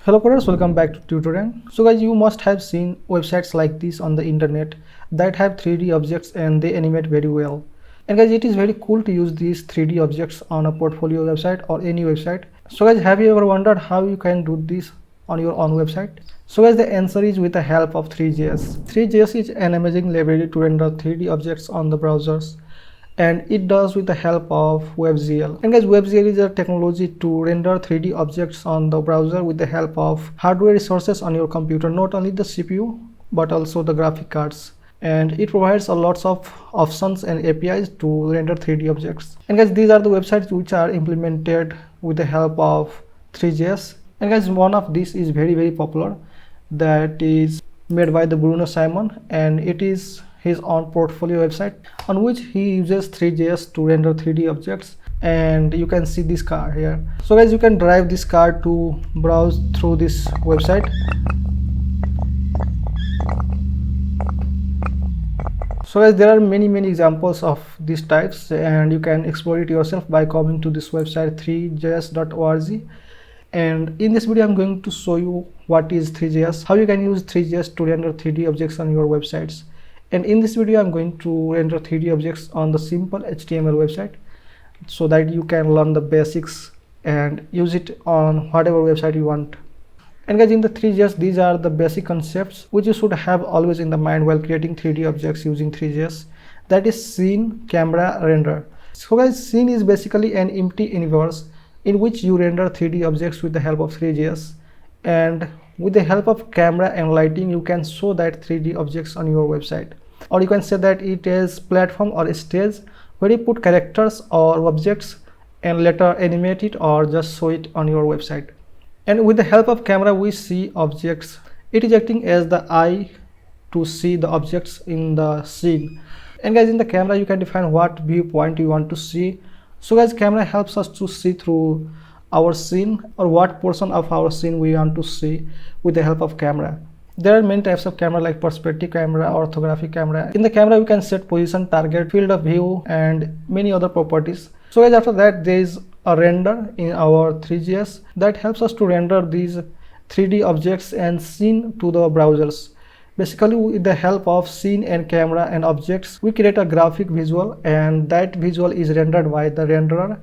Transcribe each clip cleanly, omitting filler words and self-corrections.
Hello coders, welcome back to tutorial. So guys, you must have seen websites like this on the internet that have 3D objects and they animate very well. And guys, it is very cool to use these 3D objects on a portfolio website or any website. So guys, have you ever wondered how you can do this on your own website? So guys, the answer is with the help of Three.js. Three.js is an amazing library to render 3D objects on the browsers, and it does with the help of WebGL. And guys, WebGL is a technology to render 3D objects on the browser with the help of hardware resources on your computer, not only the CPU but also the graphic cards. And it provides a lots of options and APIs to render 3D objects. And guys, these are the websites which are implemented with the help of Three.js. And guys, one of these is very popular, that is made by the Bruno Simon, and it is his own portfolio website on which he uses Three.js to render 3D objects. And you can see this car here. So guys, you can drive this car to browse through this website. So guys, there are many examples of these types, and you can explore it yourself by coming to this website threejs.org. And in this video I'm going to show you what is Three.js, how you can use Three.js to render 3D objects on your websites. And in this video I'm going to render 3D objects on the simple HTML website so that you can learn the basics and use it on whatever website you want. And guys, in the Three.js, these are the basic concepts which you should have always in the mind while creating 3D objects using Three.js. That is scene, camera, render. So guys, scene is basically an empty universe in which you render 3D objects with the help of Three.js. And with the help of camera and lighting, you can show that 3D objects on your website. Or you can say that it is platform or stage where you put characters or objects and later animate it or just show it on your website. And with the help of camera, we see objects. It is acting as the eye to see the objects in the scene. And guys, in the camera, you can define what viewpoint you want to see. So guys, camera helps us to see through our scene or what portion of our scene we want to see with the help of camera. There are many types of camera like perspective camera, orthographic camera. In the camera, we can set position, target, field of view, and many other properties. So guys, after that, there is a render in our Three.js that helps us to render these 3D objects and scene to the browsers. Basically, with the help of scene and camera and objects, we create a graphic visual, and that visual is rendered by the renderer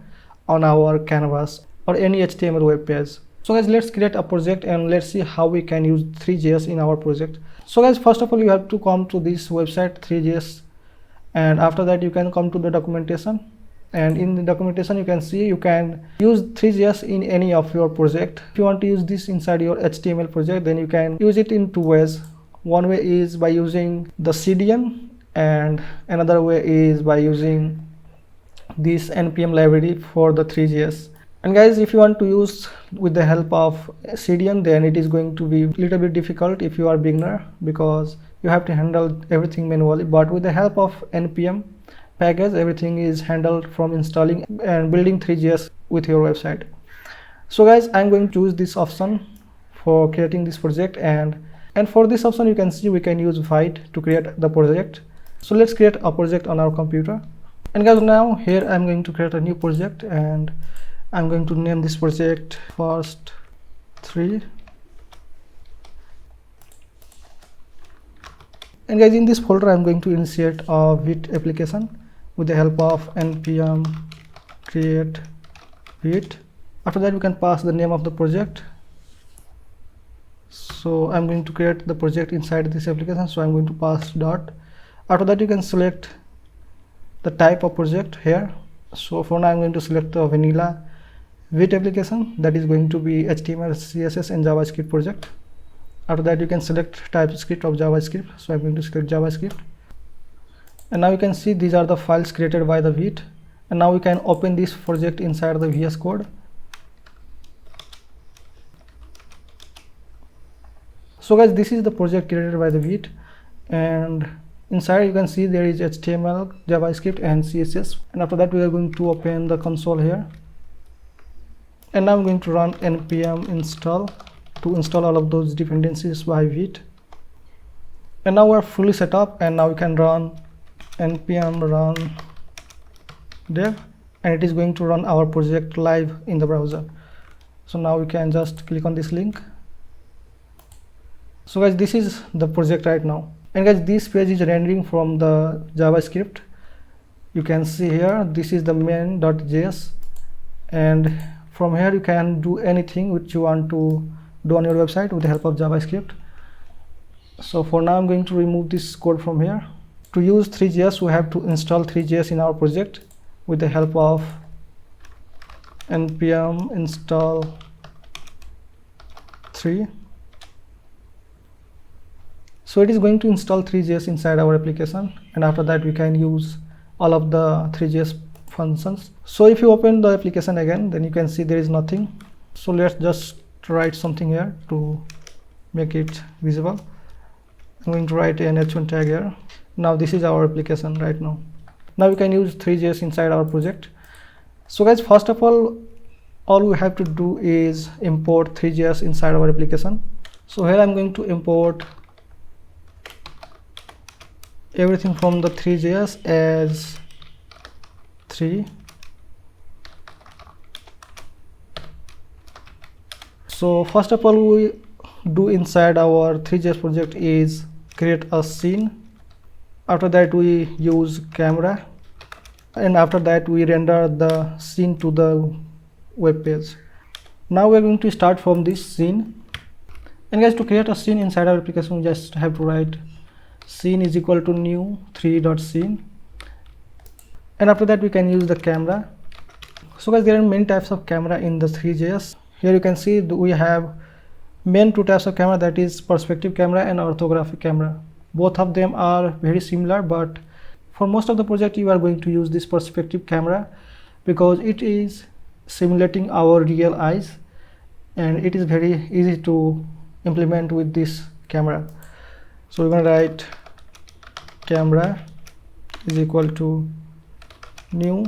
on our canvas or any HTML web page. So guys, let's create a project and let's see how we can use Three.js in our project. So guys, first of all, you have to come to this website Three.js, and after that you can come to the documentation. And in the documentation, you can see you can use Three.js in any of your project. If you want to use this inside your HTML project, then you can use it in two ways. One way is by using the CDN, and another way is by using this npm library for the Three.js. And guys, if you want to use with the help of CDN, then it is going to be a little bit difficult if you are beginner, because you have to handle everything manually. But with the help of npm package, everything is handled from installing and building Three.js with your website. So guys, I'm going to use this option for creating this project, and for this option you can see we can use Vite to create the project. So let's create a project on our computer. And guys, now here I'm going to create a new project, and I'm going to name this project first 3. And guys, in this folder I'm going to initiate a Vite application with the help of npm create Vite. After that, we can pass the name of the project. So I'm going to create the project inside this application, so I'm going to pass dot. After that, you can select the type of project here. So for now I'm going to select the vanilla Vite application, that is going to be HTML, CSS and JavaScript project. After that, you can select TypeScript of JavaScript, so I'm going to select JavaScript. And now you can see these are the files created by the Vite, and now we can open this project inside the VS Code. So guys, this is the project created by the Vite, and inside you can see there is HTML, JavaScript and CSS. And after that, we are going to open the console here, and now I'm going to run npm install to install all of those dependencies by Vite. And now we're fully set up, and now we can run npm run dev, and it is going to run our project live in the browser. So now we can just click on this link So guys, this is the project right now, and guys, this page is rendering from the JavaScript. You can see here, this is the main.js, and from here you can do anything which you want to do on your website with the help of JavaScript. So for now I'm going to remove this code from here. To use Three.js, we have to install Three.js in our project with the help of npm install 3. So it is going to install Three.js inside our application, and after that we can use all of the Three.js functions. So if you open the application again, then you can see there is nothing. So let's just write something here to make it visible. I'm going to write an h1 tag here. Now this is our application right now. Now we can use Three.js inside our project. So guys, first of all we have to do is import Three.js inside our application. So here I'm going to import everything from the Three.js as 3. So first of all we do inside our Three.js project is create a scene. After that we use camera, and after that we render the scene to the web page. Now we are going to start from this scene, and guys, to create a scene inside our application we just have to write scene is equal to new 3.scene, and after that we can use the camera. So guys, there are many types of camera in the Three.js. Here you can see we have main two types of camera, that is perspective camera and orthographic camera. Both of them are very similar, but for most of the project you are going to use this perspective camera because it is simulating our real eyes, and it is very easy to implement with this camera. So we're going to write camera is equal to new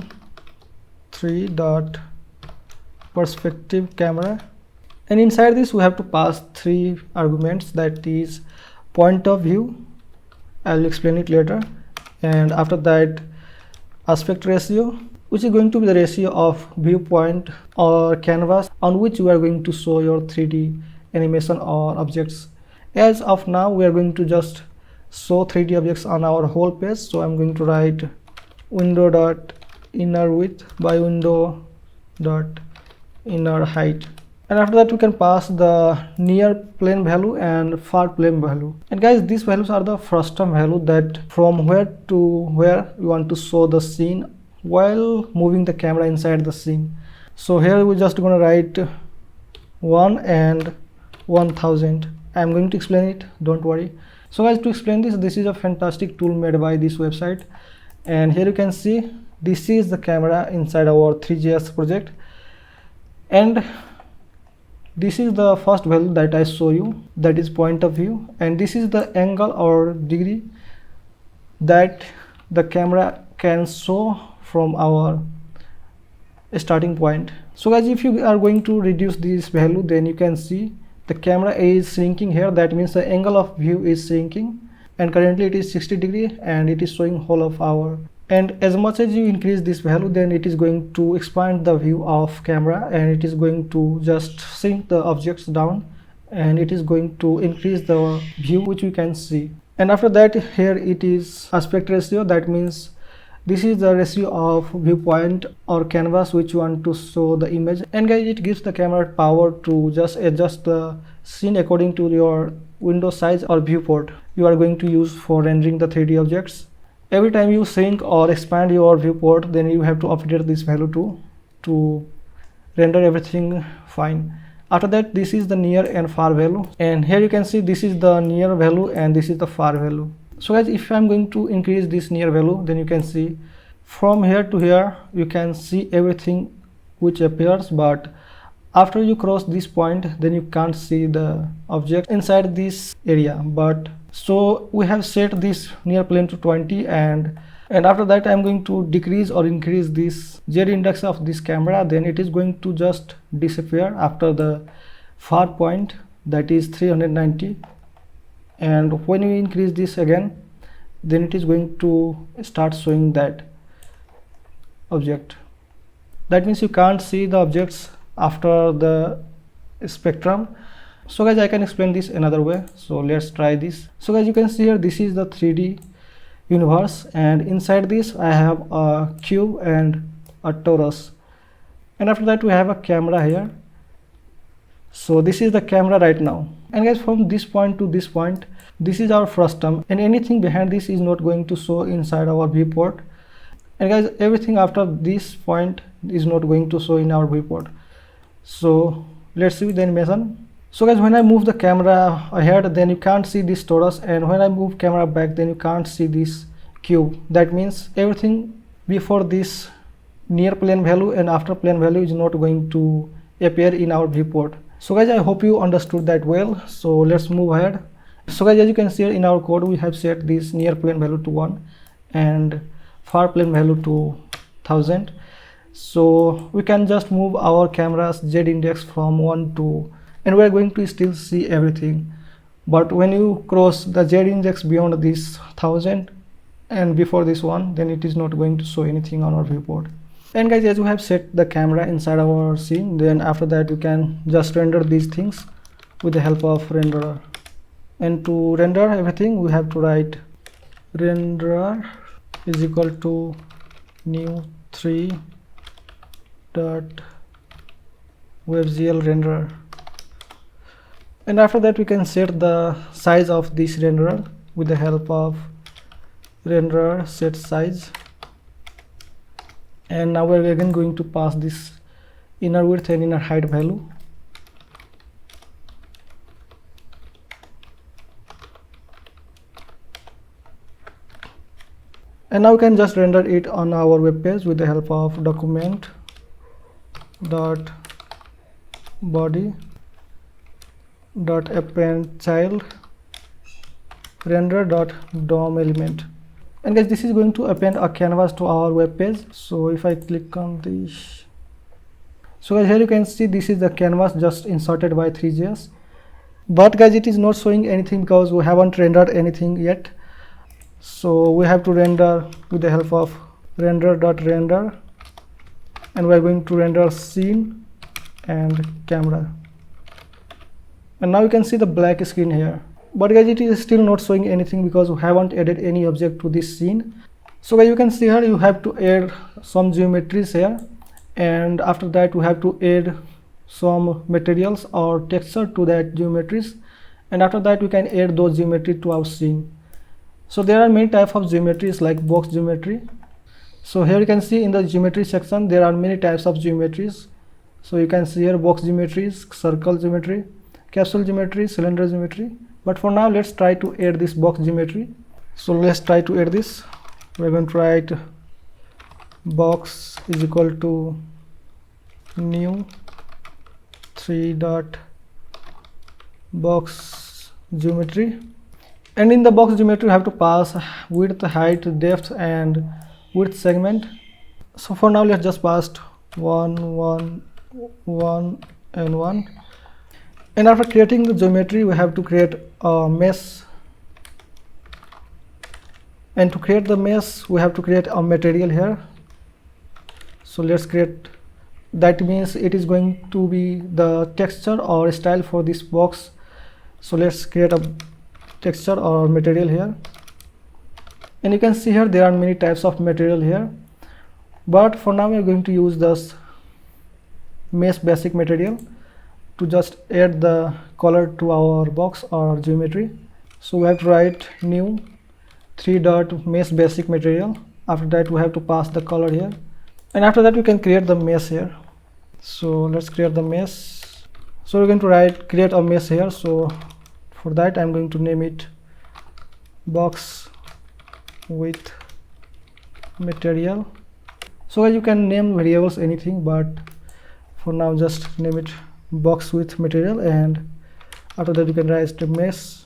3.perspective camera, and inside this we have to pass 3 arguments, that is point of view, I will explain it later, and after that aspect ratio, which is going to be the ratio of viewpoint or canvas on which you are going to show your 3D animation or objects. As of now we are going to just show 3D objects on our whole page, so I'm going to write window.inner width by window.inner height, and after that we can pass the near plane value and far plane value. And guys, these values are the frustum value, that from where to where you want to show the scene while moving the camera inside the scene. So here we're just going to write 1 and 1000. I'm going to explain it, don't worry. So guys, to explain this is a fantastic tool made by this website, and here you can see this is the camera inside our Three.js project, and this is the first value that I show you, that is point of view, and this is the angle or degree that the camera can show from our starting point. So guys, if you are going to reduce this value, then you can see the camera is shrinking here, that means the angle of view is shrinking, and currently it is 60 degree and it is showing whole of our. And as much as you increase this value, then it is going to expand the view of camera, and it is going to just shrink the objects down, and it is going to increase the view which we can see. And after that, here it is aspect ratio, that means this is the ratio of viewpoint or canvas which you want to show the image. And guys, it gives the camera power to just adjust the scene according to your window size or viewport you are going to use for rendering the 3D objects. Every time you shrink or expand your viewport, then you have to update this value to render everything fine. After that, this is the near and far value, and here you can see this is the near value and this is the far value. So guys, if I'm going to increase this near value, then you can see from here to here you can see everything which appears, but after you cross this point, then you can't see the object inside this area. But so we have set this near plane to 20, and after that I'm going to decrease or increase this z index of this camera, then it is going to just disappear after the far point, that is 390. And when we increase this again, then it is going to start showing that object. That means you can't see the objects after the spectrum, So guys, I can explain this another way, so let's try this. So guys, you can see here this is the 3D universe, and inside this I have a cube and a torus, and after that we have a camera here. So this is the camera right now, and guys, from this point to this point, this is our frustum, and anything behind this is not going to show inside our viewport. And guys, everything after this point is not going to show in our viewport. So let's see the animation. So guys, when I move the camera ahead, then you can't see this torus, and when I move camera back, then you can't see this cube. That means everything before this near plane value and after plane value is not going to appear in our viewport. So guys, I hope you understood that well. So let's move ahead. So guys, as you can see in our code, we have set this near plane value to 1 and far plane value to 1000. So we can just move our camera's z index from 1 to, and we are going to still see everything. But when you cross the z index beyond this 1000 and before this one, then it is not going to show anything on our viewport. And guys, as we have set the camera inside our scene, then after that you can just render these things with the help of renderer. And to render everything, we have to write renderer is equal to new 3 dot WebGL renderer, and after that we can set the size of this renderer with the help of renderer set size. And now we're again going to pass this inner width and inner height value. And now we can just render it on our web page with the help of document dot body dot append child render dot DOM element. And guys, this is going to append a canvas to our web page. So if I click on this, so guys, here you can see this is the canvas just inserted by Three.js, but guys, it is not showing anything because we haven't rendered anything yet. So we have to render with the help of render.render, and we are going to render scene and camera. And now you can see the black screen here, but guys, it is still not showing anything because we haven't added any object to this scene. So guys, you can see here you have to add some geometries here, and after that we have to add some materials or texture to that geometries, and after that we can add those geometry to our scene. So there are many types of geometries like box geometry. So here you can see in the geometry section there are many types of geometries. So you can see here box geometries, circle geometry, capsule geometry, cylinder geometry. But for now, let's try to add this box geometry. So let's try to add this. We're going to write box is equal to new 3 dot box geometry. And in the box geometry, you have to pass width, height, depth, and width segment. So for now, let's just pass 1, 1, 1, and 1. And after creating the geometry, we have to create a mesh. And to create the mesh, we have to create a material here. So let's create, that means it is going to be the texture or style for this box. So let's create a texture or material here, and you can see here there are many types of material here, but for now we are going to use this mesh basic material to just add the color to our box or geometry. So we have to write new 3 dot mesh basic material. After that we have to pass the color here, and after that we can create the mesh here. So let's create the mesh. So we're going to write create a mesh here. So for that I'm going to name it box with material. So you can name variables anything, but for now just name it box with material, and after that you can write the mesh,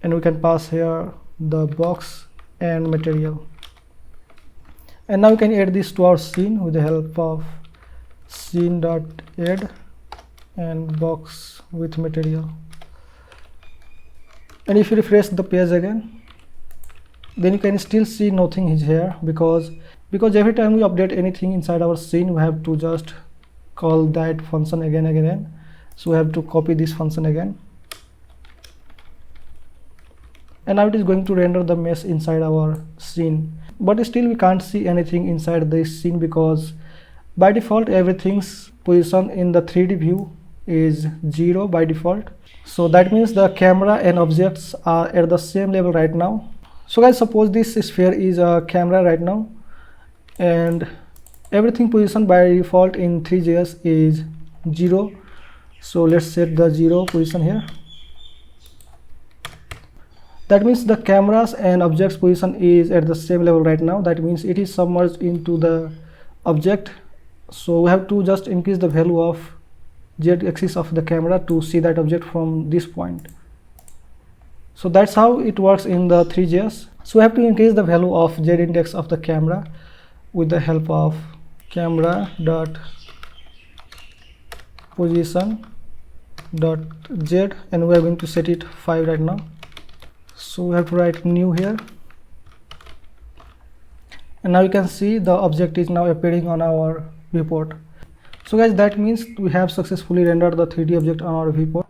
and we can pass here the box and material. And now we can add this to our scene with the help of scene.add and box with material. And if you refresh the page again, then you can still see nothing is here, because every time we update anything inside our scene we have to just call that function again and again. So we have to copy this function again, and now it is going to render the mesh inside our scene. But still we can't see anything inside this scene because by default everything's position in the 3D view is 0 by default. So that means the camera and objects are at the same level right now. So guys, suppose this sphere is a camera right now, and everything positioned by default in Three.js is 0. So let's set the 0 position here. That means the cameras and objects position is at the same level right now. That means it is submerged into the object. So we have to just increase the value of z-axis of the camera to see that object from this point. So that's how it works in the Three.js. So we have to increase the value of z-index of the camera with the help of camera dot position dot z, and we are going to set it 5 right now. So we have to write new here, and now you can see the object is now appearing on our viewport. So guys, that means we have successfully rendered the 3D object on our viewport.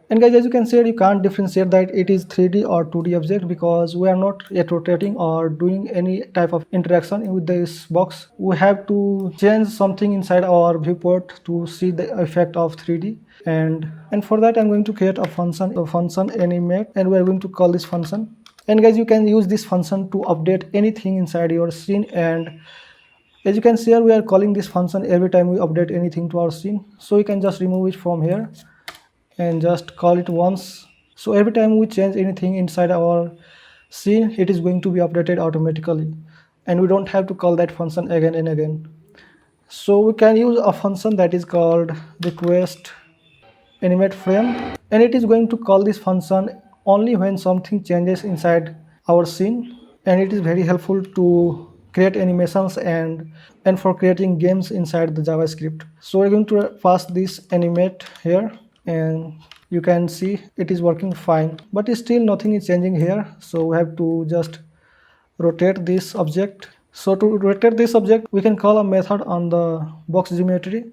And guys, as you can see, you can't differentiate that it is 3D or 2D object because we are not yet rotating or doing any type of interaction with this box. We have to change something inside our viewport to see the effect of 3D. And for that I'm going to create a function animate, and we are going to call this function. And guys, you can use this function to update anything inside your scene. And as you can see here, we are calling this function every time we update anything to our scene. So we can just remove it from here and just call it once. So every time we change anything inside our scene, it is going to be updated automatically, and we don't have to call that function again and again. So we can use a function that is called request animate frame, and it is going to call this function only when something changes inside our scene. And it is very helpful to create animations and for creating games inside the JavaScript. So we're going to pass this animate here, and you can see it is working fine, but still nothing is changing here. So we have to just rotate this object. So to rotate this object, we can call a method on the box geometry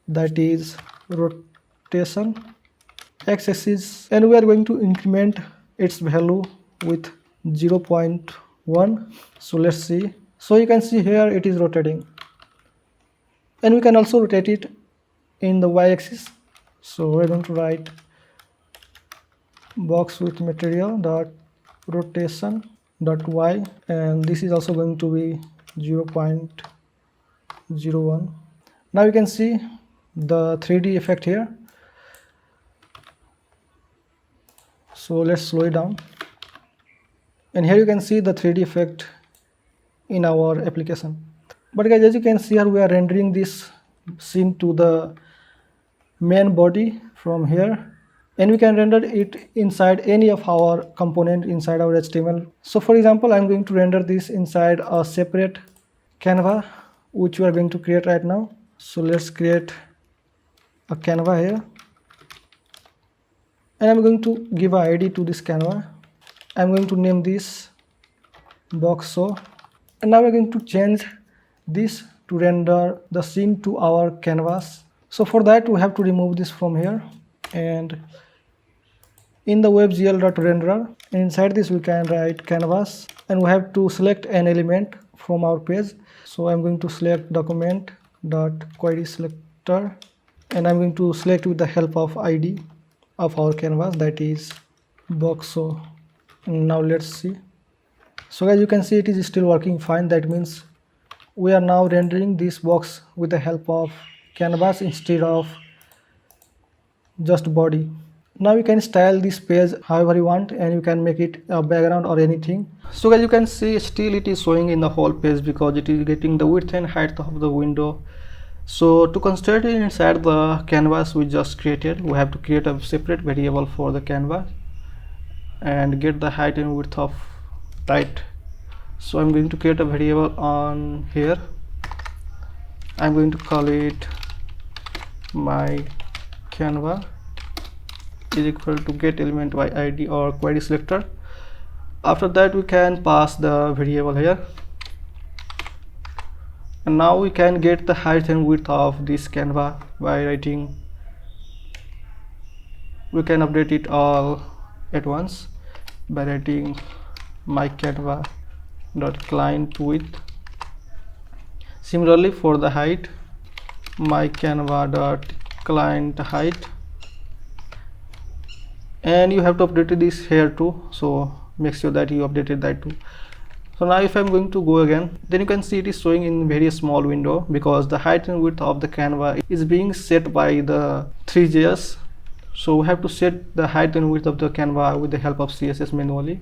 that is rotation x-axis, and we are going to increment its value with 0.1. So let's see. So you can see here it is rotating, and we can also rotate it in the y-axis. So we're going to write box with material dot rotation dot y, and this is also going to be 0.01. Now you can see the 3D effect here. So let's slow it down, and here you can see the 3D effect in our application. But guys, as you can see here, we are rendering this scene to the main body from here, and we can render it inside any of our component inside our HTML. So for example, I'm going to render this inside a separate canvas which we are going to create right now. So let's create a canvas here, and I'm going to give an ID to this canvas. I'm going to name this box show, and now we're going to change this to render the scene to our canvas. So for that we have to remove this from here, and in the webgl.renderer, and inside this we can write canvas, and we have to select an element from our page. So I'm going to select document.query selector, and I'm going to select with the help of ID of our canvas, that is box show. Now let's see. So guys, you can see it is still working fine. That means we are now rendering this box with the help of canvas instead of just body. Now you can style this page however you want, and you can make it a background or anything. So guys, you can see still it is showing in the whole page because it is getting the width and height of the window. So to consider it inside the canvas we just created, we have to create a separate variable for the canvas and get the height and width of right. So I'm going to create a variable on here. I'm going to call it my canvas is equal to get element by ID or query selector. After that we can pass the variable here, and now we can get the height and width of this canvas by writing we can update it all at once by writing my canva dot client width. Similarly for the height, my canva dot client height, and you have to update this here too, so make sure that you updated that too. So now if I'm going to go again, then you can see it is showing in very small window because the height and width of the canva is being set by the Three.js. So we have to set the height and width of the canva with the help of CSS manually.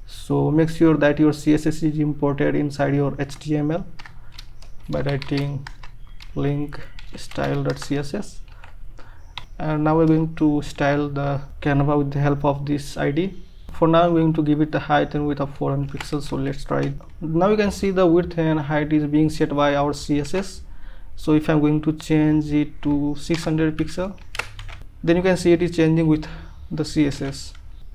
So make sure that your CSS is imported inside your HTML by writing link style.css. And now we're going to style the canva with the help of this ID. For now I'm going to give it a height and width of 400 pixels, so let's try it. Now you can see the width and height is being set by our CSS. So if I'm going to change it to 600 pixel, then you can see it is changing with the CSS.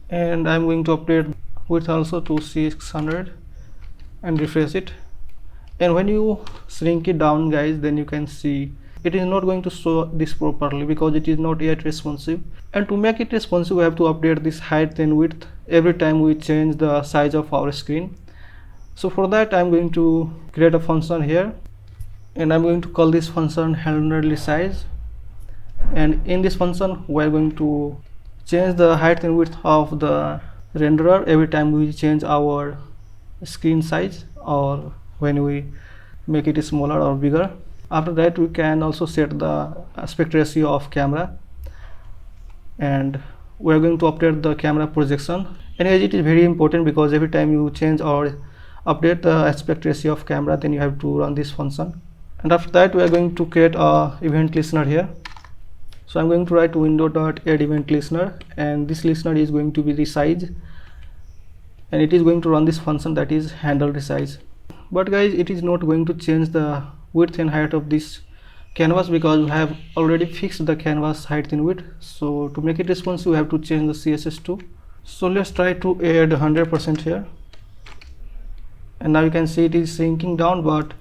And I'm going to update width also to 600 and refresh it. And when you shrink it down guys, then you can see it is not going to show this properly because it is not yet responsive. And to make it responsive, we have to update this height and width every time we change the size of our screen. So for that I'm going to create a function here, and I'm going to call this function handle_size. And in this function we are going to change the height and width of the renderer every time we change our screen size or when we make it smaller or bigger. After that we can also set the aspect ratio of camera, and we are going to update the camera projection. And it is very important because every time you change or update the aspect ratio of camera, then you have to run this function. And after that we are going to create a event listener here. So I'm going to write window.add event listener, and this listener is going to be the size, and it is going to run this function that is handle resize. But guys, it is not going to change the width and height of this canvas because we have already fixed the canvas height and width. So to make it responsive, we have to change the CSS too. So let's try to add 100% here, and now you can see it is shrinking down, but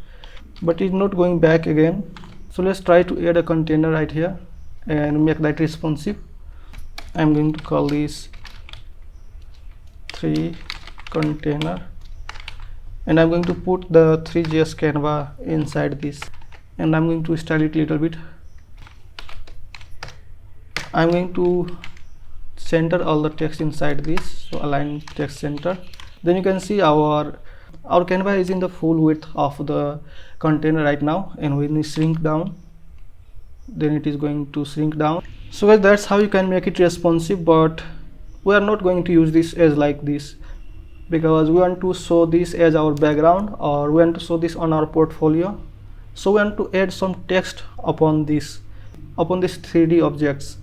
it is not going back again. So let's try to add a container right here and make that responsive. I'm going to call this 3 container, and I'm going to put the Three.js canva inside this, and I'm going to style it a little bit. I'm going to center all the text inside this, so align text center. Then you can see our canva is in the full width of the container right now, and when we shrink down, then it is going to shrink down. So guys, that's how you can make it responsive, but we are not going to use this as like this because we want to show this as our background, or we want to show this on our portfolio. So we want to add some text upon these 3D objects.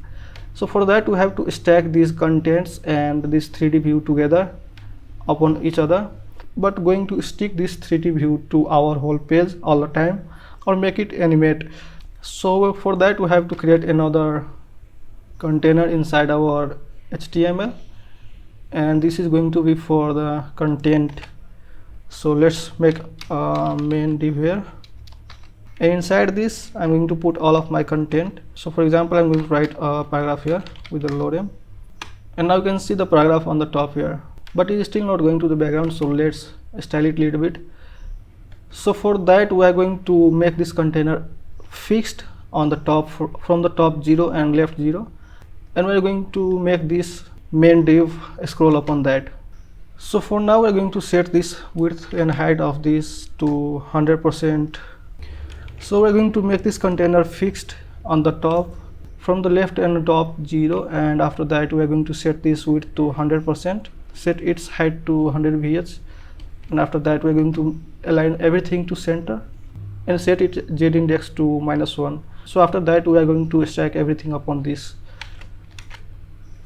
So for that we have to stack these contents and this 3D view together upon each other, but going to stick this 3D view to our whole page all the time or make it animate. So for that we have to create another container inside our HTML, and this is going to be for the content. So let's make a main div here, and inside this I'm going to put all of my content. So for example, I'm going to write a paragraph here with the lorem, and now you can see the paragraph on the top here, but it is still not going to the background. So let's style it a little bit. So for that we are going to make this container fixed on the top, from the top 0 and left 0, and we are going to make this main div scroll upon that. So for now we are going to set this width and height of this to 100%. So we are going to make this container fixed on the top, from the left and top 0, and after that we are going to set this width to 100%, set its height to 100 VH, and after that we are going to align everything to center and set its z index to -1. So after that we are going to stack everything upon this.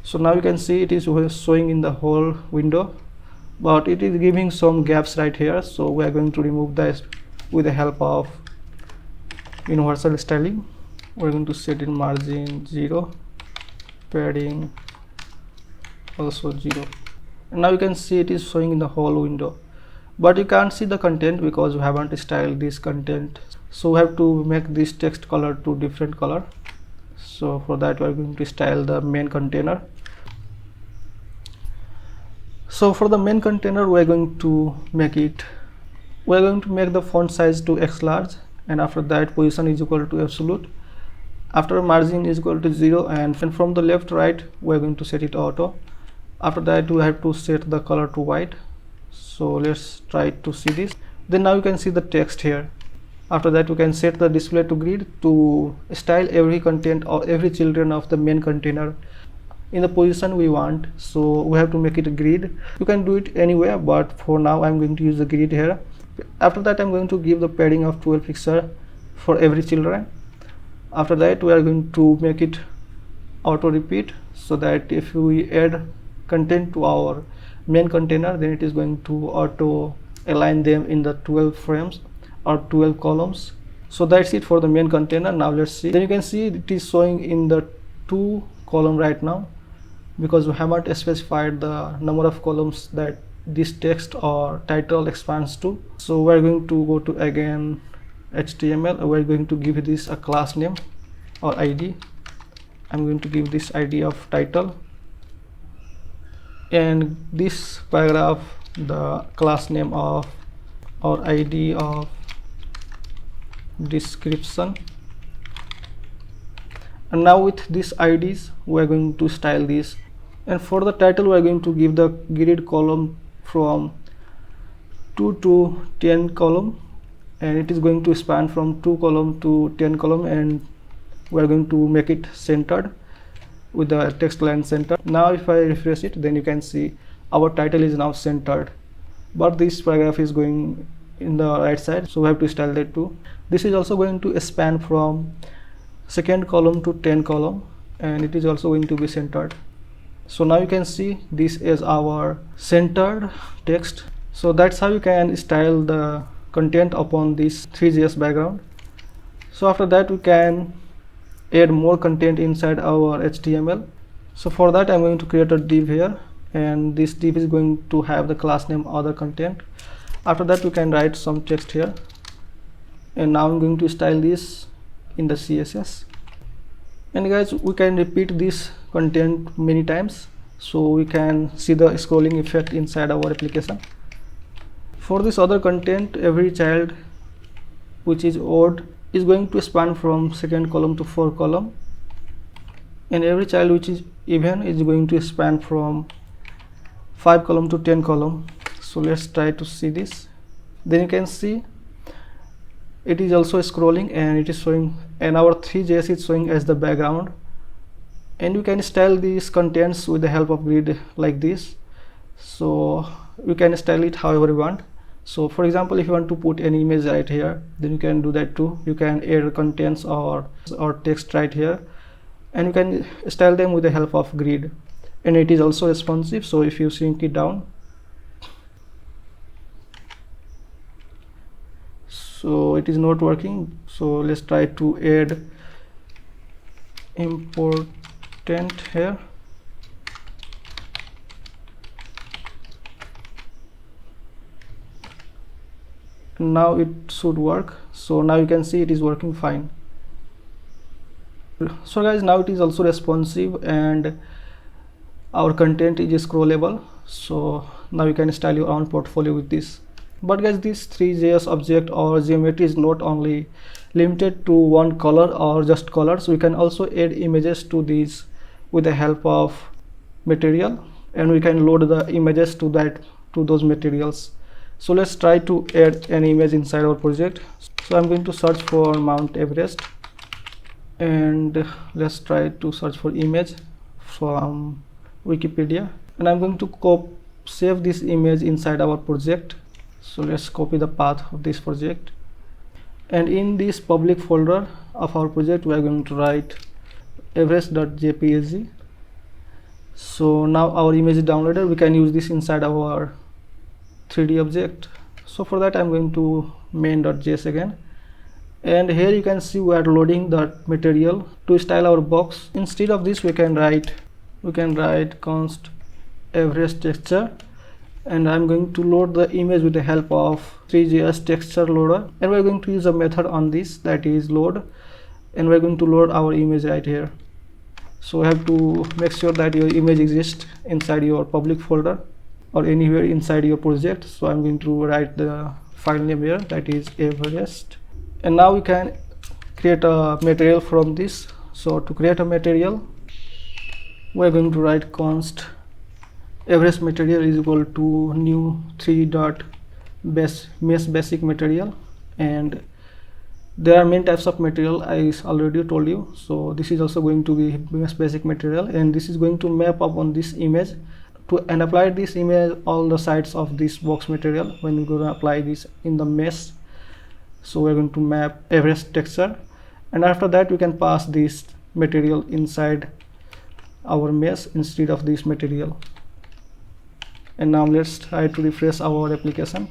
So now you can see it is showing in the whole window, but it is giving some gaps right here. So we are going to remove this with the help of universal styling. We're going to set in margin 0, padding also 0, and now you can see it is showing in the whole window, but you can't see the content because we haven't styled this content. So we have to make this text color to different color. So for that we are going to style the main container. So for the main container we are going to make the font size to X large, and after that position is equal to absolute, after margin is equal to 0, and from the left right we are going to set it auto. After that we have to set the color to white. So let's try to see this. Then now you can see the text here. After that we can set the display to grid to style every content or every children of the main container in the position we want. So we have to make it a grid. You can do it anywhere, but for now I'm going to use the grid here. After that I'm going to give the padding of 12 pixels for every children. After that we are going to make it auto repeat, so that if we add content to our main container, then it is going to auto align them in the 12 frames or 12 columns. So that's it for the main container. Now let's see. Then you can see it is showing in the 2 column right now, because we haven't specified the number of columns that this text or title expands to. So we're going to go to again HTML. We're going to give this a class name or ID. I'm going to give this ID of title, and this paragraph the class name of or ID of description. And now with these IDs we are going to style this. And for the title we are going to give the grid column from 2 to 10 column, and it is going to span from 2 column to 10 column, and we are going to make it centered with the text line centered. Now if I refresh it, then you can see our title is now centered, but this paragraph is going in the right side, so we have to style that too. This is also going to span from 2nd column to 10 column, and it is also going to be centered. So now you can see this is our centered text. So that's how you can style the content upon this Three.js background. So after that we can add more content inside our HTML. So for that I'm going to create a div here, and this div is going to have the class name other content. After that we can write some text here, and now I'm going to style this in the CSS. And guys, we can repeat this content many times, so we can see the scrolling effect inside our application. For this other content, every child which is odd is going to span from 2nd column to 4th column, and every child which is even is going to span from 5 column to 10 column. So let's try to see this. Then you can see it is also scrolling, and it is showing, and our Three.js is showing as the background. And you can style these contents with the help of grid like this. So you can style it however you want. So for example, if you want to put any image right here, then you can do that too. You can add contents or text right here, and you can style them with the help of grid. And it is also responsive, so if you shrink it down, so it is not working. So let's try to add important here. Now it should work. So now you can see it is working fine. So guys, now it is also responsive, and our content is scrollable. So now you can style your own portfolio with this. But guys, this Three.js object or geometry is not only limited to one color or just colors. We can also add images to these with the help of material, and we can load the images to those materials. So let's try to add an image inside our project. So I'm going to search for Mount Everest, and let's try to search for image from Wikipedia, and I'm going to save this image inside our project. So let's copy the path of this project, and in this public folder of our project we are going to write everest.jpg. So now our image is downloaded. We can use this inside our 3D object. So for that I'm going to main.js again, and here you can see we are loading the material to style our box. Instead of this we can write const Everest texture, and I'm going to load the image with the help of Three.js texture loader, and we're going to use a method on this, that is load, and we're going to load our image right here. So you have to make sure that your image exists inside your public folder or anywhere inside your project. So I'm going to write the file name here, that is Everest. And now we can create a material from this. So to create a material, we're going to write const Everest material is equal to new 3.mesh basic material. And there are many types of material, I already told you. So this is also going to be mesh basic material, and this is going to map up on this image and apply this image all the sides of this box material when we're going to apply this in the mesh. So we're going to map Everest texture, and after that we can pass this material inside our mesh instead of this material. And now let's try to refresh our application.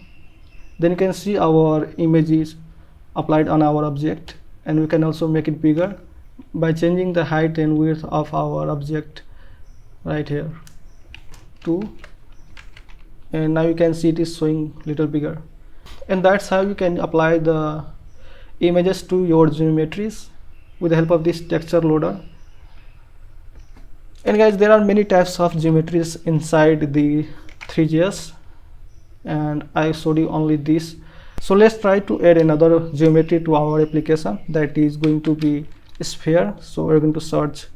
Then you can see our image is applied on our object, and we can also make it bigger by changing the height and width of our object right here to, and now you can see it is showing little bigger. And that's how you can apply the images to your geometries with the help of this texture loader. And guys, there are many types of geometries inside the Three.js, and I showed you only this. So let's try to add another geometry to our application, that is going to be sphere. So we're going to search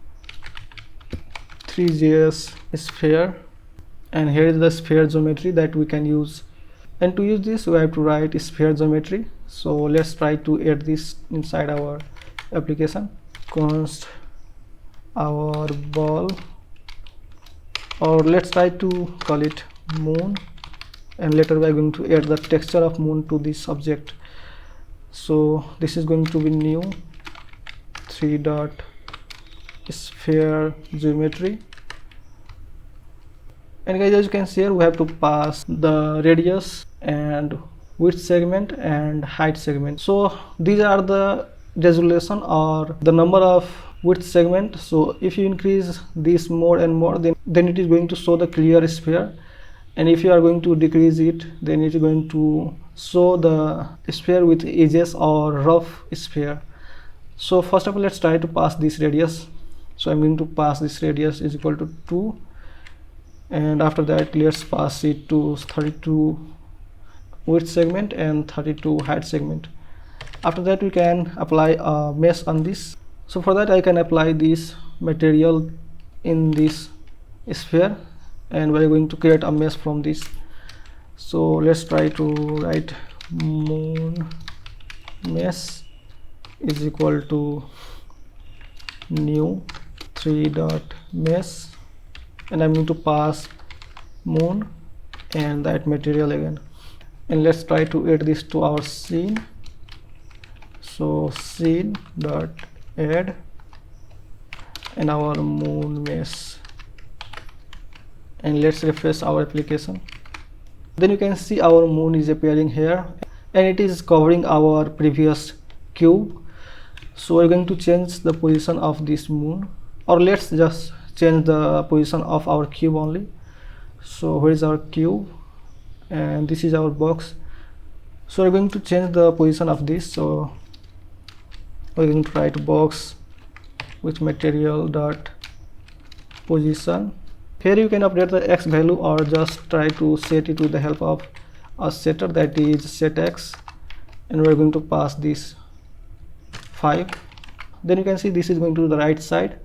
Three.js sphere, and here is the sphere geometry that we can use. And to use this we have to write sphere geometry. So let's try to add this inside our application. Const our ball, or let's try to call it moon, and later we are going to add the texture of moon to this object. So this is going to be new 3.sphere geometry. And guys, as you can see here, we have to pass the radius and width segment and height segment. So these are the resolution or the number of width segment. So if you increase this more and more, then it is going to show the clear sphere, and if you are going to decrease it, then it is going to show the sphere with edges or rough sphere. So first of all, let's try to pass this radius. So I'm going to pass this radius is equal to 2, and after that let's pass it to 32 width segment and 32 height segment. After that we can apply a mesh on this. So for that I can apply this material in this sphere, and we're going to create a mesh from this. So let's try to write moon mesh is equal to new 3.mesh, and I'm going to pass moon and that material again. And let's try to add this to our scene. So scene dot add and our moon mesh, and let's refresh our application. Then you can see our moon is appearing here, and it is covering our previous cube. So we're going to change the position of this moon, or let's just change the position of our cube only. So where is our cube, and this is our box. So we're going to change the position of this. So we're going to write box with material dot position. Here you can update the x value or just try to set it with the help of a setter, that is set x, and we're going to pass this 5. Then you can see this is going to the right side,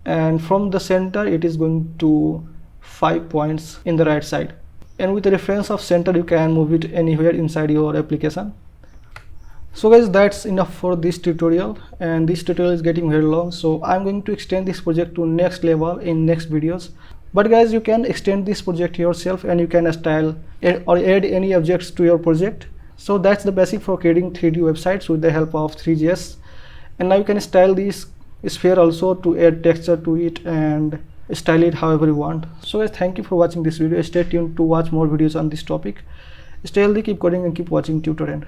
and from the center it is going to 5 points in the right side, and with the reference of center you can move it anywhere inside your application. So guys, that's enough for this tutorial, and this tutorial is getting very long, so I'm going to extend this project to next level in next videos. But guys, you can extend this project yourself, and you can style or add any objects to your project. So that's the basic for creating 3D websites with the help of Three.js. And now you can style this sphere also to add texture to it and style it however you want. So guys, thank you for watching this video. Stay tuned to watch more videos on this topic. Stay healthy, keep coding, and keep watching tutor end.